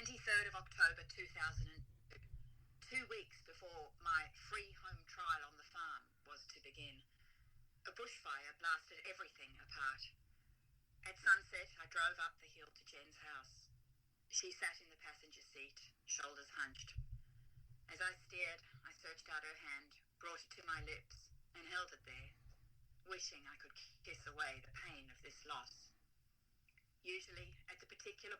23rd of October 2002, 2 weeks before my free home trial on the farm was to begin. A bushfire blasted everything apart. At sunset, I drove up the hill to Jen's house. She sat in the passenger seat, shoulders hunched. As I stared, I searched out her hand, brought it to my lips, and held it there, wishing I could kiss away the pain of this loss. Usually, at the particular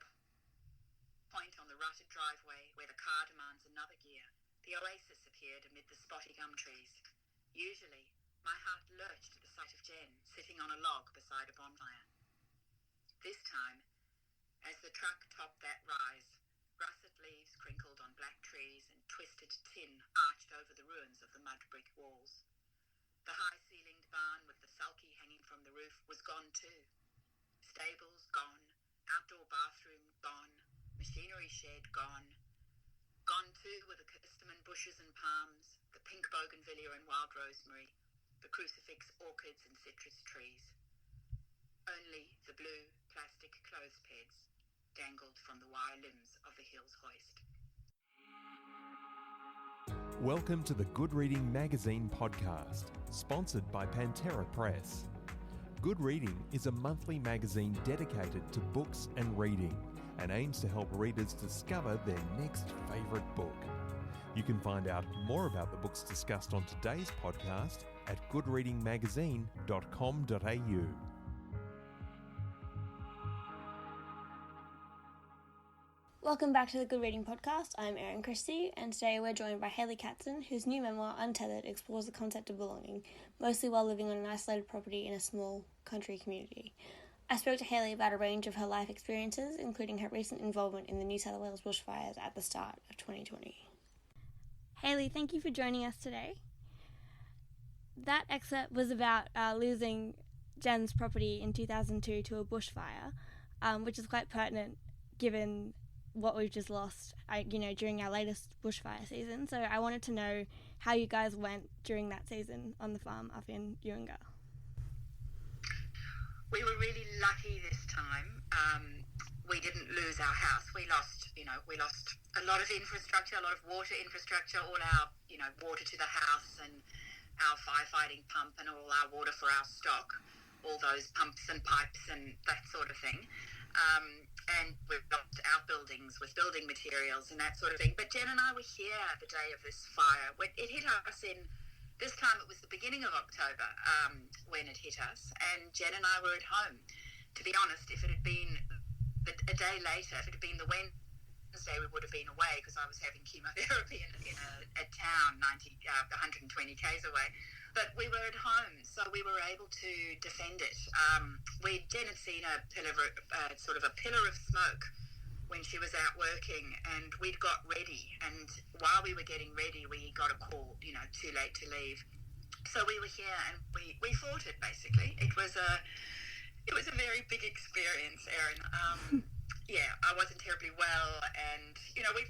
point on the rutted driveway where the car demands another gear, the oasis appeared amid the spotty gum trees. Usually, my heart lurched at the sight of Jen sitting on a log beside a bonfire. This time, as the truck topped that rise, russet leaves crinkled on black trees and twisted tin arched over the ruins of the mud brick walls. The high-ceilinged barn with the sulky hanging from the roof was gone too. Stables gone, outdoor bathroom gone, machinery shed gone. Gone too were the Kirsterman bushes and palms, the pink bougainvillea and wild rosemary, the crucifix orchids and citrus trees. Only the blue plastic clothespeds dangled from the wire limbs of the hill's hoist. Welcome to the Good Reading Magazine podcast, sponsored by Pantera Press. Good Reading is a monthly magazine dedicated to books and reading and aims to help readers discover their next favourite book. You can find out more about the books discussed on today's podcast at goodreadingmagazine.com.au. Welcome back to the Good Reading Podcast. I'm Erin Christie, and today we're joined by Hayley Katzen, whose new memoir, Untethered, explores the concept of belonging, mostly while living on an isolated property in a small country community. I spoke to Hayley about a range of her life experiences, including her recent involvement in the New South Wales bushfires at the start of 2020. Hayley, thank you for joining us today. That excerpt was about losing Jen's property in 2002 to a bushfire, which is quite pertinent given what we've just lost, during our latest bushfire season. So I wanted to know how you guys went during that season on the farm up in Uinga. We were really lucky this time. We didn't lose our house. We lost a lot of infrastructure, a lot of water infrastructure, all our, water to the house and our firefighting pump and all our water for our stock, all those pumps and pipes and that sort of thing. And we've got outbuildings with building materials and that sort of thing. But Jen and I were here the day of this fire. It hit us this time it was the beginning of October when it hit us. And Jen and I were at home. To be honest, if it had been a day later, if it had been the Wednesday, we would have been away because I was having chemotherapy in a town 120 k's away. But we were at home, so we were able to defend it. Jen had seen a pillar of smoke when she was out working, and we'd got ready. And while we were getting ready, we got a call, too late to leave. So we were here, and we fought it, basically. It was a very big experience, Erin. I wasn't terribly well, and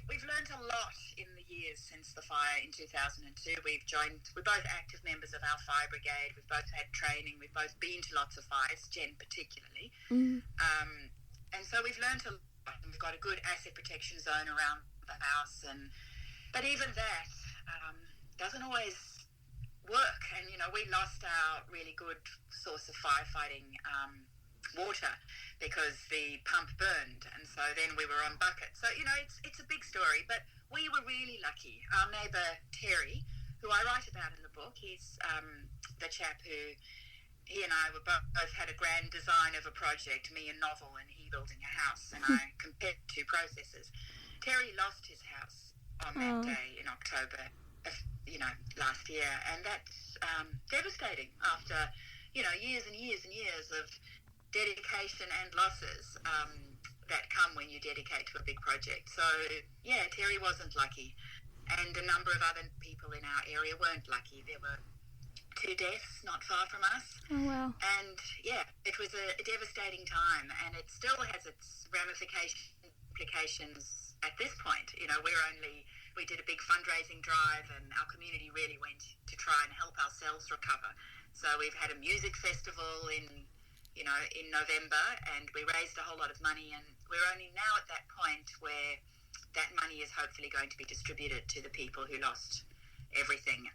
we've learned a lot in the years since the fire in 2002. We're both active members of our fire brigade. We've both had training. We've both been to lots of fires, Jen particularly. And so we've learned a lot. And we've got a good asset protection zone around the house, but even that doesn't always work. And we lost our really good source of firefighting water because the pump burned, and so then we were on buckets. So it's a big story, but we were really lucky. Our neighbour Terry, who I write about in the book, he's the chap who, he and I both had a grand design of a project, me a novel and he building a house, and I compared two processes. Terry lost his house on that day in October last year, and that's devastating after years and years and years of dedication and losses that come when you dedicate to a big project. So Terry wasn't lucky, and a number of other people in our area weren't lucky. There were 2 deaths not far from us. Oh wow. And it was a devastating time, and it still has its implications at this point. We did a big fundraising drive, and our community really went to try and help ourselves recover. So we've had a music festival in November, and we raised a whole lot of money, and we're only now at that point where that money is hopefully going to be distributed to the people who lost everything.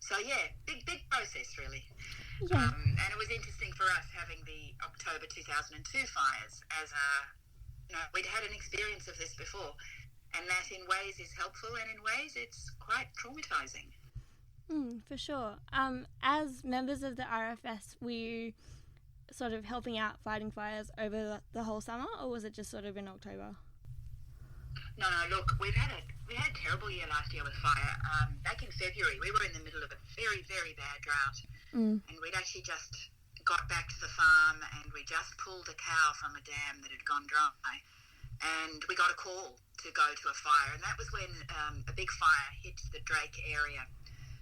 So yeah, big process really. Yeah. And it was interesting for us having the October 2002 fires as we'd had an experience of this before, and that in ways is helpful and in ways it's quite traumatizing. For sure. As members of the RFS, were you sort of helping out fighting fires over the whole summer, or was it just sort of in October? No, look, we had a terrible year last year with fire. Back in February, we were in the middle of a very, very bad drought, and we'd actually just got back to the farm, and we just pulled a cow from a dam that had gone dry, and we got a call to go to a fire, and that was when a big fire hit the Drake area.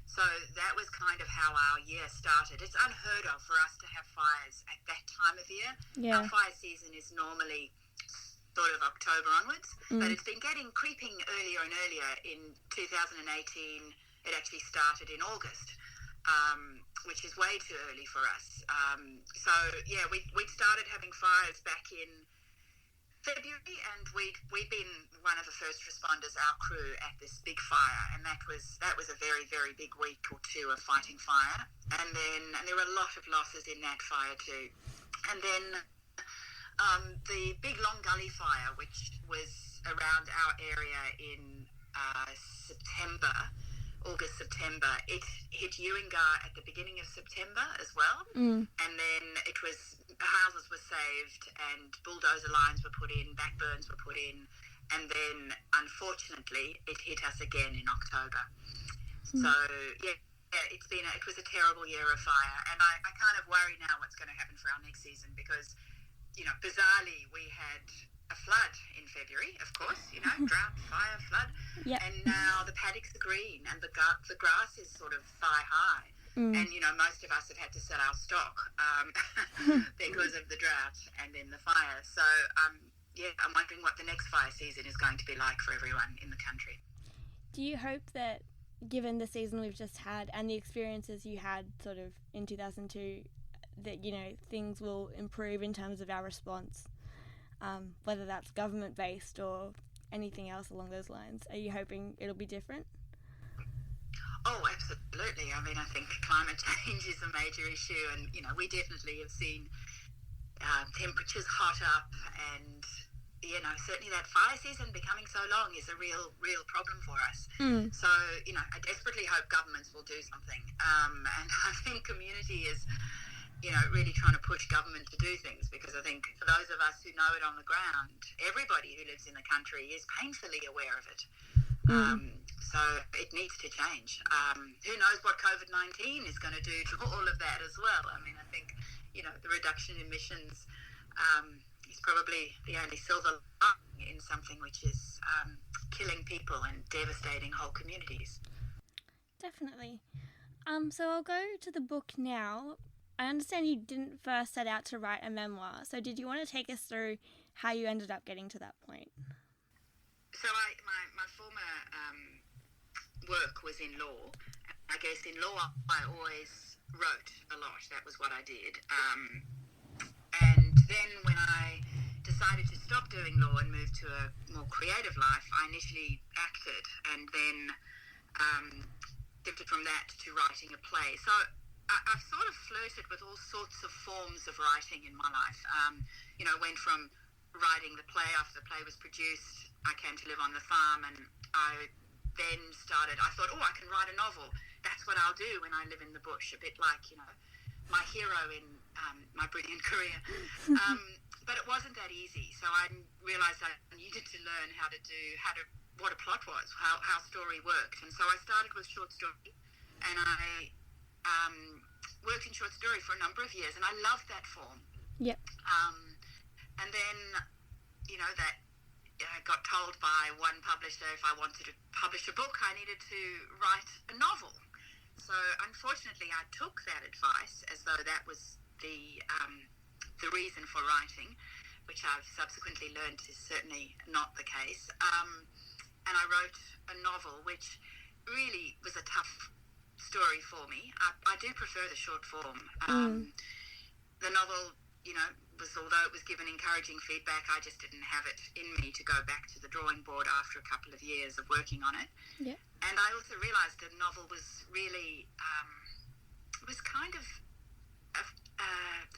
So that was kind of how our year started. It's unheard of for us to have fires at that time of year. Yeah. Our fire season is normally sort of October onwards, but it's been creeping earlier and earlier. In 2018, it actually started in August, which is way too early for us. So yeah, we'd started having fires back in February, and we'd been one of the first responders, our crew, at this big fire, and that was a very, very big week or two of fighting fire, and there were a lot of losses in that fire too. And then the big Long Gully fire, which was around our area in August, September, it hit Ewingar at the beginning of September as well, and then houses were saved and bulldozer lines were put in, backburns were put in, and then unfortunately it hit us again in October. So yeah, it was a terrible year of fire, and I kind of worry now what's going to happen for our next season, because bizarrely, we had a flood in February, of course, drought, fire, flood. Yep. And now the paddocks are green and the grass is sort of thigh high. And, most of us have had to sell our stock because of the drought and then the fire. So, I'm wondering what the next fire season is going to be like for everyone in the country. Do you hope that, given the season we've just had and the experiences you had sort of in 2002, that things will improve in terms of our response, whether that's government based or anything else along those lines? Are you hoping it'll be different? Oh, absolutely. I mean, I think climate change is a major issue, and we definitely have seen temperatures hot up, and certainly that fire season becoming so long is a real problem for us. So I desperately hope governments will do something, and I think community is really trying to push government to do things, because I think for those of us who know it on the ground, everybody who lives in the country is painfully aware of it. So it needs to change. Who knows what COVID-19 is going to do to all of that as well. I mean, I think, the reduction in emissions is probably the only silver lining in something which is killing people and devastating whole communities. Definitely. So I'll go to the book now. I understand you didn't first set out to write a memoir, so did you want to take us through how you ended up getting to that point? So my former work was in law. I guess in law I always wrote a lot. That was what I did. And then when I decided to stop doing law and move to a more creative life, I initially acted, and then shifted from that to writing a play. So I've sort of flirted with all sorts of forms of writing in my life. Went from writing the play after the play was produced. I came to live on the farm, and I then I thought, I can write a novel. That's what I'll do when I live in the bush, a bit like, my hero in my brilliant career. But it wasn't that easy. So I realised I needed to learn what a plot was, how story worked. And so I started with short story, and I worked in short story for a number of years, and I loved that form. Yep. And then, that I got told by one publisher if I wanted to publish a book, I needed to write a novel. So unfortunately, I took that advice as though that was the reason for writing, which I've subsequently learned is certainly not the case. And I wrote a novel, which really was a tough story for me. I do prefer the short form. The novel, although it was given encouraging feedback, I just didn't have it in me to go back to the drawing board after a couple of years of working on it. Yeah. And I also realised the novel was really, it was kind of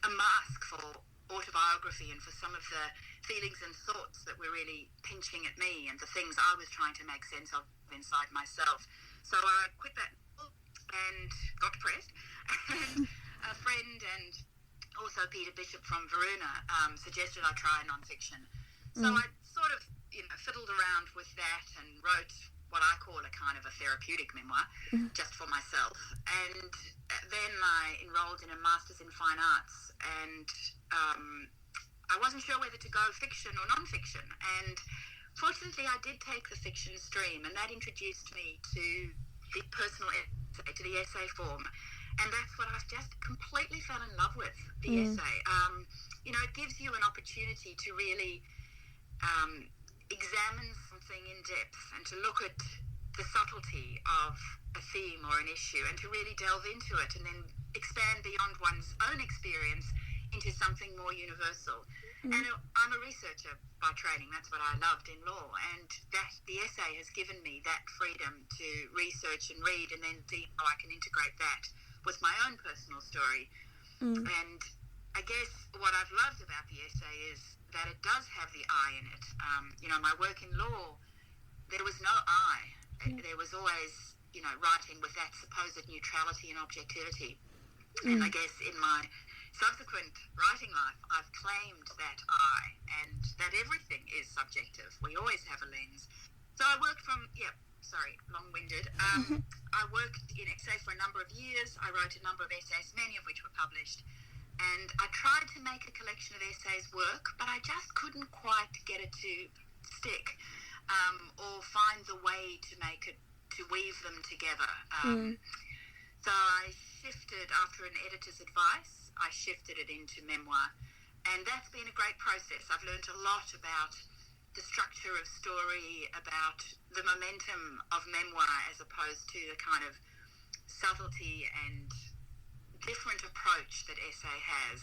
a mask for autobiography and for some of the feelings and thoughts that were really pinching at me and the things I was trying to make sense of inside myself. So I quit that and got depressed. And a friend and also Peter Bishop from Verona suggested I try non-fiction. So I sort of, fiddled around with that and wrote what I call a kind of a therapeutic memoir, just for myself. And then I enrolled in a Master's in Fine Arts, and I wasn't sure whether to go fiction or non-fiction. And fortunately, I did take the fiction stream, and that introduced me to the personal essay, to the essay form. And that's what I've just completely fell in love with, the essay. It gives you an opportunity to really examine something in depth and to look at the subtlety of a theme or an issue and to really delve into it and then expand beyond one's own experience into something more universal. And I'm a researcher by training. That's what I loved in law. And that the essay has given me that freedom to research and read and then see how I can integrate that with my own personal story. And I guess what I've loved about the essay is that it does have the I in it. My work in law, there was no I. There was always, writing with that supposed neutrality and objectivity. And I guess in my subsequent writing life, I've claimed that I and that everything is subjective. We always have a lens. So I worked long-winded. I worked in essay for a number of years. I wrote a number of essays, many of which were published. And I tried to make a collection of essays work, but I just couldn't quite get it to stick or find the way to make it, to weave them together. So I shifted, after an editor's advice, I shifted it into memoir. And that's been a great process. I've learned a lot about the structure of story, about the momentum of memoir as opposed to the kind of subtlety and different approach that essay has.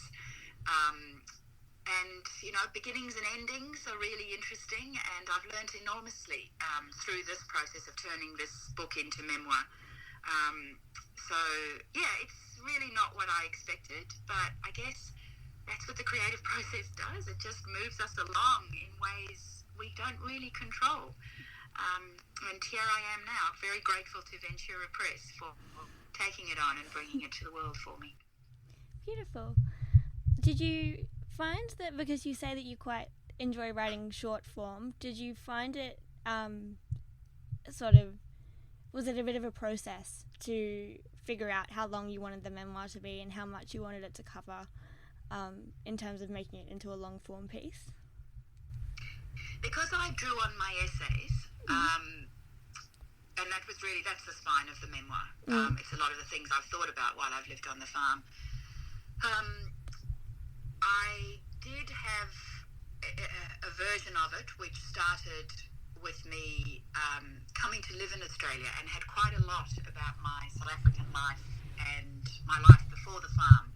Beginnings and endings are really interesting, and I've learned enormously through this process of turning this book into memoir. It's really not what I expected, but I guess that's what the creative process does. It just moves us along in ways we don't really control. And here I am now, very grateful to Ventura Press for taking it on and bringing it to the world for me. Beautiful. Did you find that, because you say that you quite enjoy writing short form, did you find it was it a bit of a process to figure out how long you wanted the memoir to be and how much you wanted it to cover in terms of making it into a long form piece? Because I drew on my essays, and that's the spine of the memoir. It's a lot of the things I've thought about while I've lived on the farm. I did have a version of it which started with me coming to live in Australia and had quite a lot about my South African life and my life before the farm.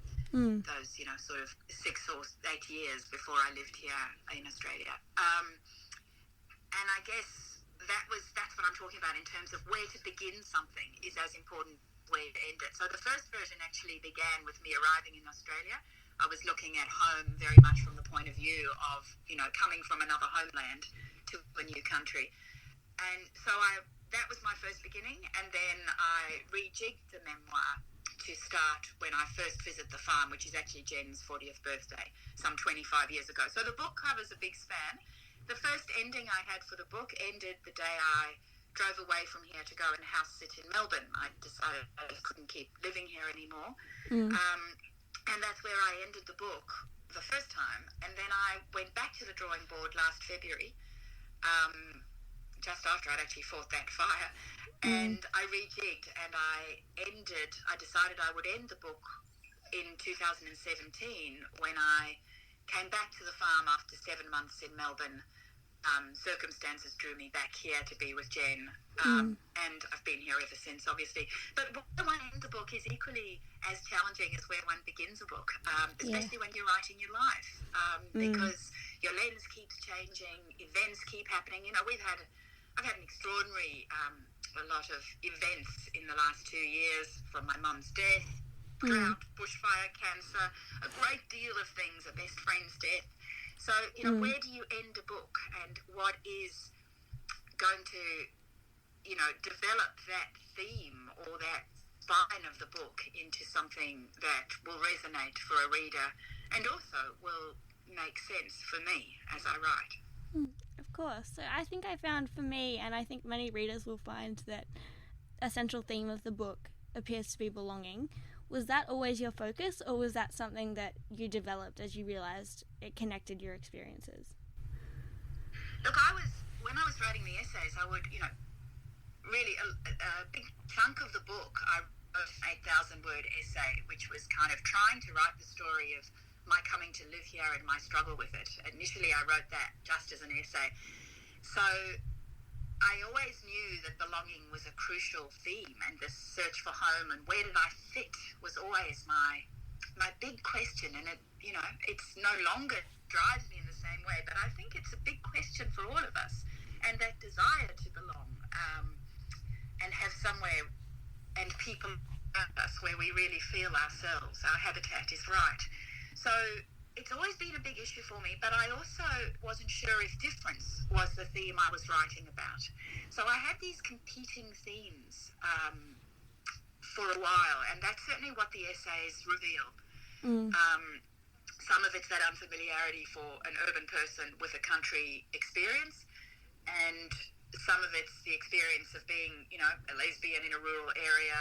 Those, sort of 6 or 8 years before I lived here in Australia. And I guess that's what I'm talking about in terms of where to begin something is as important where to end it. So the first version actually began with me arriving in Australia. I was looking at home very much from the point of view of, coming from another homeland to a new country. And so that was my first beginning. And then I rejigged the memoir to start when I first visited the farm, which is actually Jen's 40th birthday, some 25 years ago. So the book covers a big span. The first ending I had for the book ended the day I drove away from here to go and house sit in Melbourne. I decided I couldn't keep living here anymore. And that's where I ended the book the first time. And then I went back to the drawing board last February, just after I'd actually fought that fire. And I rejigged and I decided I would end the book in 2017 when I came back to the farm after 7 months in Melbourne circumstances drew me back here to be with Jen, and I've been here ever since, obviously. But where one ends a book is equally as challenging as where one begins a book, especially when you're writing your life, because your lens keeps changing, events keep happening. You know, I've had an extraordinary a lot of events in the last 2 years, from my mum's death, drought, bushfire, cancer, a great deal of things, a best friend's death. So, you know, where do you end a book, and what is going to, you know, develop that theme or that spine of the book into something that will resonate for a reader and also will make sense for me as I write? Of course. So I think I found for me, and I think many readers will find, that a central theme of the book appears to be belonging. Was that always your focus, or was that something that you developed as you realised it connected your experiences? Look, when I was writing the essays, I would, you know, really a big chunk of the book, I wrote an 8,000-word essay, which was kind of trying to write the story of my coming to live here and my struggle with it. Initially, I wrote that just as an essay. So I always knew that belonging was a crucial theme, and this search for home and where did I fit was always my big question. And it, you know, it's no longer drives me in the same way, but I think it's a big question for all of us, and that desire to belong, and have somewhere and people around us where we really feel ourselves, our habitat is right. So it's always been a big issue for me, but I also wasn't sure if difference was the theme I was writing about. So I had these competing themes for a while, and that's certainly what the essays reveal. Some of it's that unfamiliarity for an urban person with a country experience, and some of it's the experience of being, you know, a lesbian in a rural area,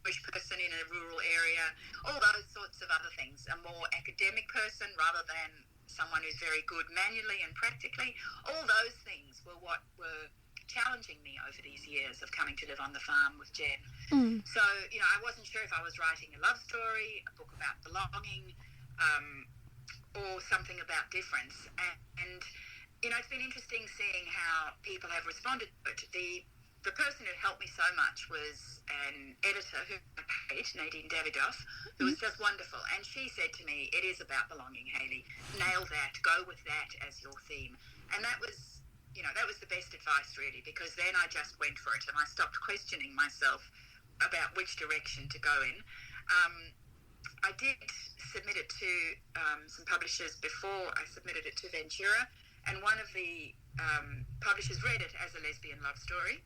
Jewish person in a rural area, all those sorts of other things. A more academic person rather than someone who's very good manually and practically. All those things were what were challenging me over these years of coming to live on the farm with Jen. So, you know, I wasn't sure if I was writing a love story, a book about belonging, or something about difference. And you know, it's been interesting seeing how people have responded to it. The person who helped me so much was an editor who I paid, Nadine Davidoff, who was just wonderful. And she said to me, it is about belonging, Hayley. Nail that. Go with that as your theme. And that was, you know, that was the best advice, really, because then I just went for it and I stopped questioning myself about which direction to go in. I did submit it to some publishers before I submitted it to Ventura, and one of the publishers read it as a lesbian love story.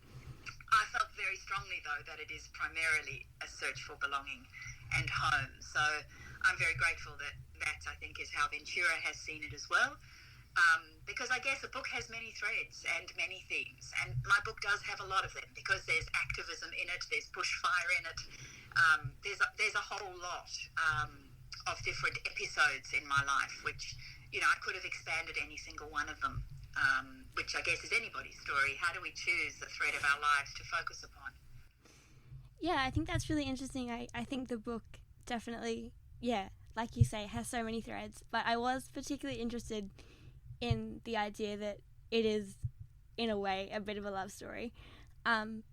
I felt very strongly, though, that it is primarily a search for belonging and home. So I'm very grateful that I think, is how Ventura has seen it as well. Because I guess a book has many threads and many themes. And my book does have a lot of them, because there's activism in it, there's bushfire in it. There's a whole lot of different episodes in my life, which, you know, I could have expanded any single one of them. Which I guess is anybody's story. How do we choose the thread of our lives to focus upon? Yeah, I think that's really interesting. I think the book definitely, yeah, like you say, has so many threads. But I was particularly interested in the idea that it is, in a way, a bit of a love story.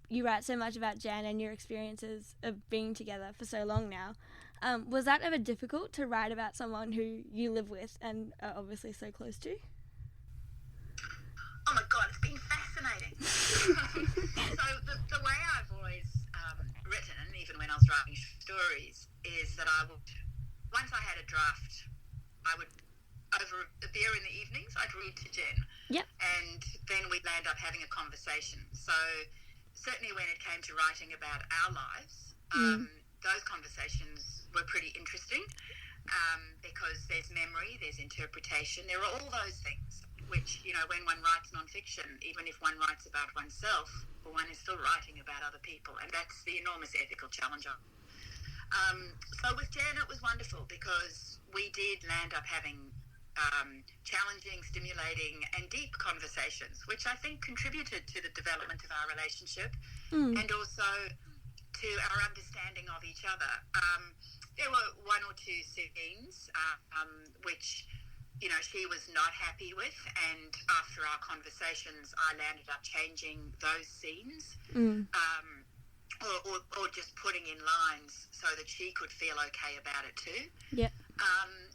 You write so much about Jan and your experiences of being together for so long now. Was that ever difficult to write about someone who you live with and are obviously so close to? Oh my God, it's been fascinating. So the way I've always written, and even when I was writing stories, is that I would, once I had a draft, I would, over a beer in the evenings, I'd read to Jen. Yep. And then we'd land up having a conversation. So certainly when it came to writing about our lives, those conversations were pretty interesting, because there's memory, there's interpretation, there are all those things, which, you know, when one writes nonfiction, even if one writes about oneself, one is still writing about other people, and that's the enormous ethical challenge. So with Jan, it was wonderful, because we did land up having challenging, stimulating, and deep conversations, which I think contributed to the development of our relationship and also to our understanding of each other. There were one or two scenes which she was not happy with, and after our conversations, I landed up changing those scenes, or just putting in lines so that she could feel okay about it too. Yeah.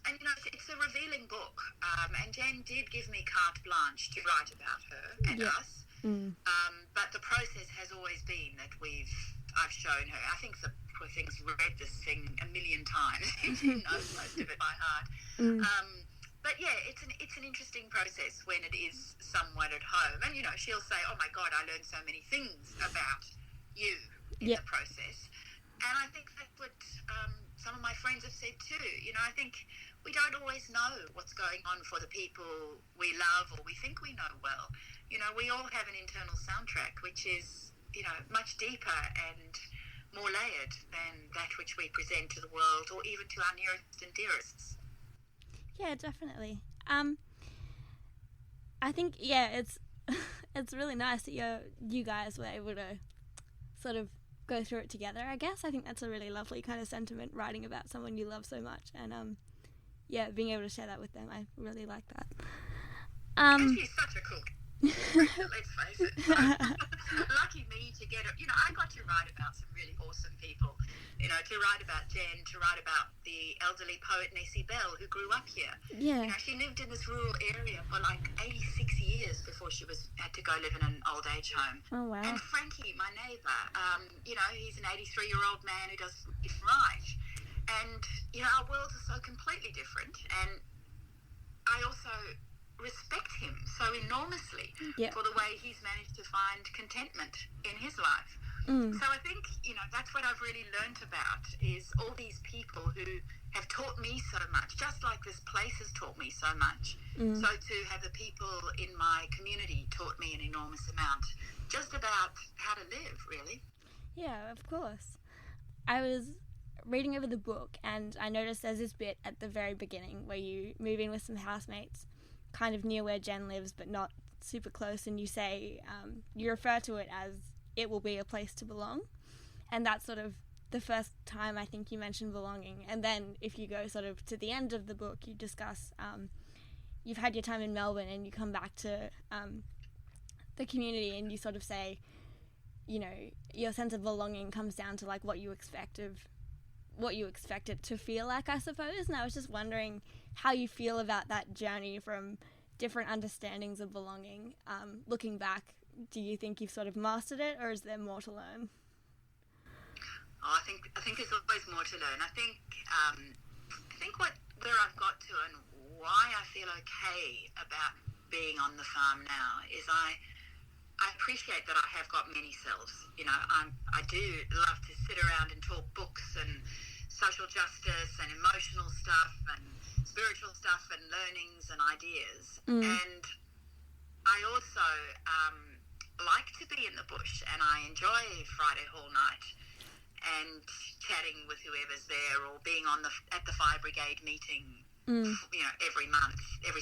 And it's a revealing book, and Jen did give me carte blanche to write about her and us. But the process has always been that I've shown her. I think the poor thing's read this thing a million times. She knows most of it by heart. But yeah, it's an interesting process when it is someone at home, and she'll say, "Oh my God, I learned so many things about you in the process." And I think that's what some of my friends have said too. I think we don't always know what's going on for the people we love or we think we know well. We all have an internal soundtrack which is, much deeper and more layered than that which we present to the world or even to our nearest and dearests. Yeah, definitely. I think, it's it's really nice that you guys were able to sort of go through it together, I guess. I think that's a really lovely kind of sentiment, writing about someone you love so much, and being able to share that with them. I really like that. And she's such a cool let's face it. So, lucky me to get it. I got to write about some really awesome people. To write about Jen, to write about the elderly poet Nessie Bell, who grew up here. Yeah. She lived in this rural area for like 86 years before she had to go live in an old age home. Oh, wow. And Frankie, my neighbour, he's an 83-year-old man who does right. And, our worlds are so completely different. And I also respect him so enormously for the way he's managed to find contentment in his life. So I think, that's what I've really learnt about is all these people who have taught me so much, just like this place has taught me so much. So too have the people in my community taught me an enormous amount, just about how to live, really. Yeah, of course. I was reading over the book and I noticed there's this bit at the very beginning where you move in with some housemates kind of near where Jen lives but not super close, and you say you refer to it as it will be a place to belong, and that's sort of the first time I think you mention belonging. And then if you go sort of to the end of the book, you discuss you've had your time in Melbourne and you come back to the community and you sort of say, your sense of belonging comes down to like what you expect it to feel like, I suppose. And I was just wondering how you feel about that journey from different understandings of belonging. Looking back, do you think you've sort of mastered it, or is there more to learn? I think there's always more to learn. I think where I've got to and why I feel okay about being on the farm now is I appreciate that I have got many selves. I do love to sit around and talk books and social justice and emotional stuff and spiritual stuff and learnings and ideas. And I also like to be in the bush, and I enjoy Friday Hall night and chatting with whoever's there, or being at the fire brigade meeting every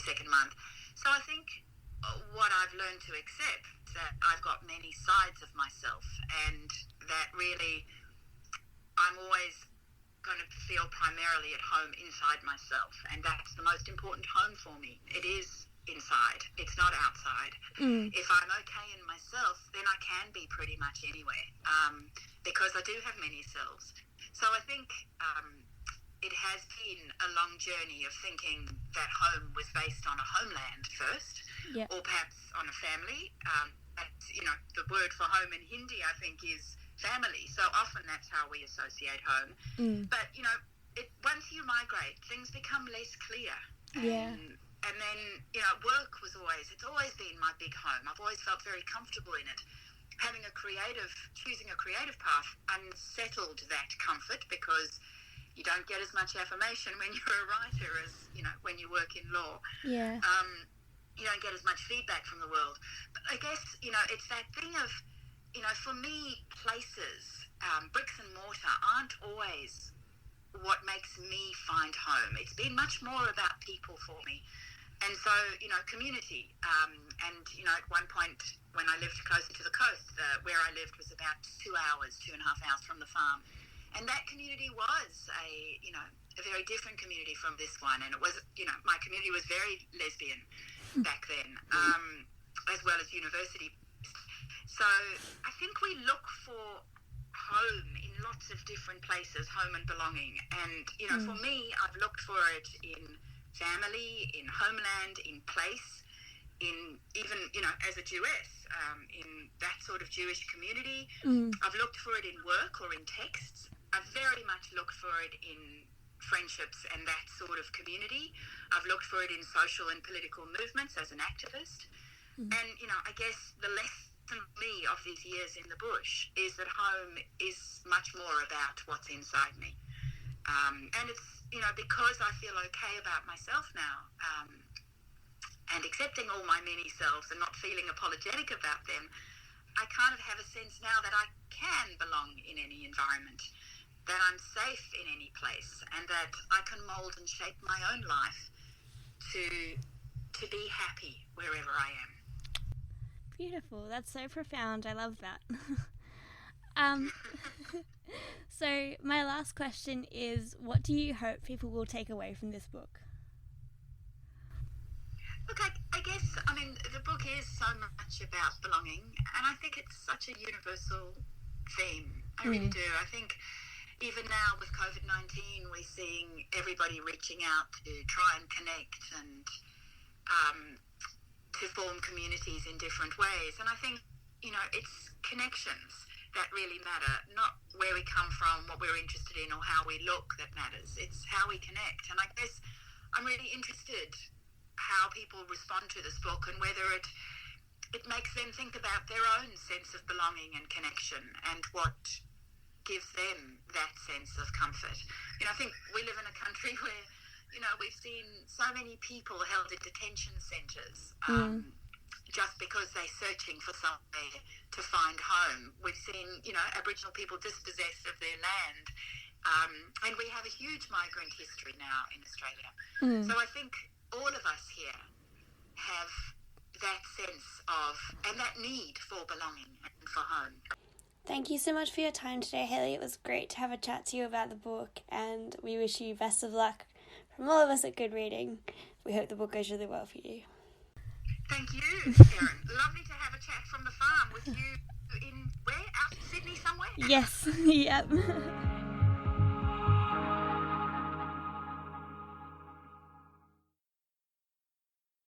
second month. So I think what I've learned to accept that I've got many sides of myself, and that really I'm always going to feel primarily at home inside myself, and that's the most important home for me. It is inside, it's not outside. If I'm okay in myself, then I can be pretty much anywhere, because I do have many selves. So I think it has been a long journey of thinking that home was based on a homeland first, or perhaps on a family. The word for home in Hindi, I think, is family. So often that's how we associate home. But, once you migrate, things become less clear. And then, work it's always been my big home. I've always felt very comfortable in it. Choosing a creative path unsettled that comfort, because you don't get as much affirmation when you're a writer as, when you work in law. You don't get as much feedback from the world. But I guess, it's that thing of, for me, places, bricks and mortar aren't always what makes me find home. It's been much more about people for me. And so, community. At one point when I lived closer to the coast, where I lived was about 2.5 hours from the farm. And that community was a very different community from this one, and it was, my community was very lesbian back then, as well as university. So I think we look for home in lots of different places, home and belonging. And, for me, I've looked for it in family, in homeland, in place, in even, as a Jewess, in that sort of Jewish community. I've looked for it in work or in texts. I've very much looked for it in friendships and that sort of community. I've looked for it in social and political movements as an activist. And, I guess the lesson for me of these years in the bush is that home is much more about what's inside me. And it's, because I feel okay about myself now, and accepting all my many selves and not feeling apologetic about them, I kind of have a sense now that I can belong in any environment, that I'm safe in any place, and that I can mould and shape my own life to be happy wherever I am. Beautiful. That's so profound. I love that. So my last question is, what do you hope people will take away from this book? Look, I guess, the book is so much about belonging, and I think it's such a universal theme. I really do. I think even now with COVID-19, we're seeing everybody reaching out to try and connect and to form communities in different ways. And I think, it's connections that really matter, not where we come from, what we're interested in, or how we look that matters. It's how we connect. And I guess I'm really interested how people respond to this book and whether it makes them think about their own sense of belonging and connection and what gives them that sense of comfort. I think we live in a country where, we've seen so many people held in detention centres just because they're searching for somewhere to find home. We've seen, Aboriginal people dispossessed of their land. And we have a huge migrant history now in Australia. So I think all of us here have that sense of, and that need for belonging and for home. Thank you so much for your time today, Hayley. It was great to have a chat to you about the book, and we wish you best of luck from all of us at Good Reading. We hope the book goes really well for you. Thank you, Karen. Lovely to have a chat from the farm with you in, where? Out in Sydney somewhere? Yes, yep.